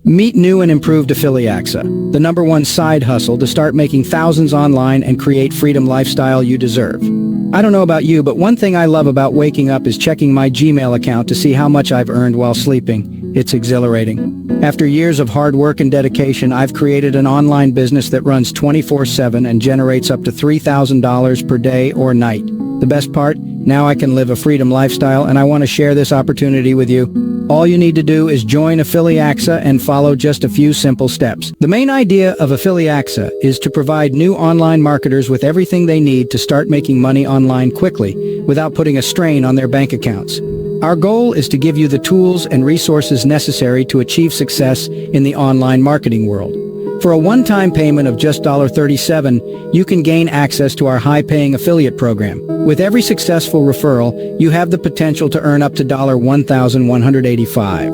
Meet new and improved Affiliaxa, the #1 side hustle to start making thousands online and create freedom lifestyle you deserve. I don't know about you, but one thing I love about waking up is checking my Gmail account to see how much I've earned while sleeping. It's exhilarating. After years of hard work and dedication, I've created an online business that runs 24/7 and generates up to $3,000 per day or night. The best part? Now I can live a freedom lifestyle, and I want to share this opportunity with you. All you need to do is join Affiliaxa and follow just a few simple steps. The main idea of Affiliaxa is to provide new online marketers with everything they need to start making money online quickly, without putting a strain on their bank accounts. Our goal is to give you the tools and resources necessary to achieve success in the online marketing world. For a one-time payment of just $37, you can gain access to our high-paying affiliate program. With every successful referral, you have the potential to earn up to $1,185.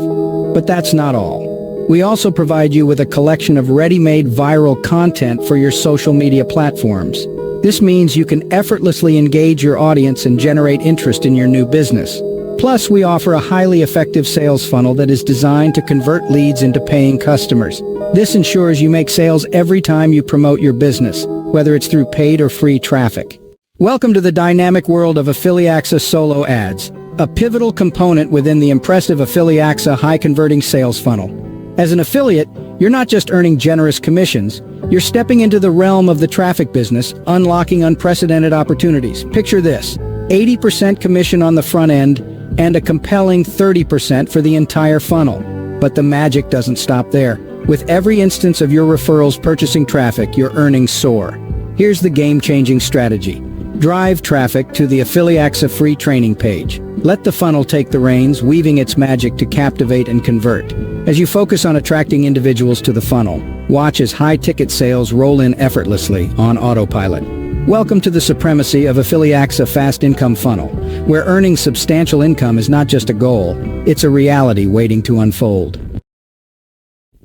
But that's not all. We also provide you with a collection of ready-made viral content for your social media platforms. This means you can effortlessly engage your audience and generate interest in your new business. Plus, we offer a highly effective sales funnel that is designed to convert leads into paying customers. This ensures you make sales every time you promote your business, whether it's through paid or free traffic. Welcome to the dynamic world of Affiliaxa solo ads, a pivotal component within the impressive Affiliaxa high-converting sales funnel. As an affiliate, you're not just earning generous commissions, you're stepping into the realm of the traffic business, unlocking unprecedented opportunities. Picture this: 80% commission on the front end, and a compelling 30% for the entire funnel. But the magic doesn't stop there. With every instance of your referrals purchasing traffic, your earnings soar. Here's the game-changing strategy. Drive traffic to the Affiliaxa free training page. Let the funnel take the reins, weaving its magic to captivate and convert. As you focus on attracting individuals to the funnel, watch as high-ticket sales roll in effortlessly on autopilot. Welcome to the supremacy of Affiliaxa fast income funnel, where earning substantial income is not just a goal, it's a reality waiting to unfold.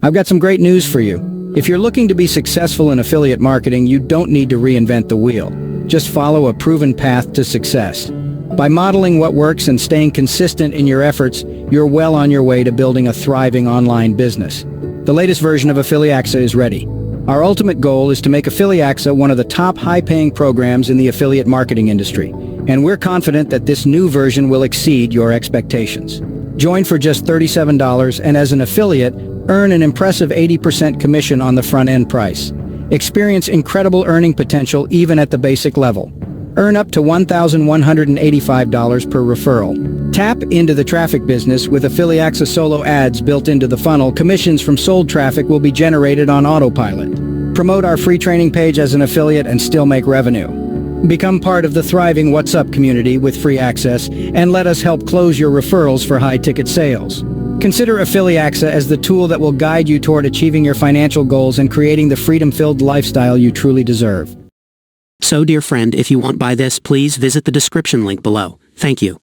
I've got some great news for you. If you're looking to be successful in affiliate marketing, you don't need to reinvent the wheel. Just follow a proven path to success. By modeling what works and staying consistent in your efforts, you're well on your way to building a thriving online business. The latest version of Affiliaxa is ready. Our ultimate goal is to make Affiliaxa one of the top high-paying programs in the affiliate marketing industry, and we're confident that this new version will exceed your expectations. Join for just $37, and as an affiliate, earn an impressive 80% commission on the front-end price. Experience incredible earning potential even at the basic level. Earn up to $1,185 per referral. Tap into the traffic business with Affiliaxa solo ads built into the funnel. Commissions from sold traffic will be generated on autopilot. Promote our free training page as an affiliate and still make revenue. Become part of the thriving What's Up community with free access, and let us help close your referrals for high-ticket sales. Consider Affiliaxa as the tool that will guide you toward achieving your financial goals and creating the freedom-filled lifestyle you truly deserve. So, dear friend, if you want to buy this, please visit the description link below. Thank you.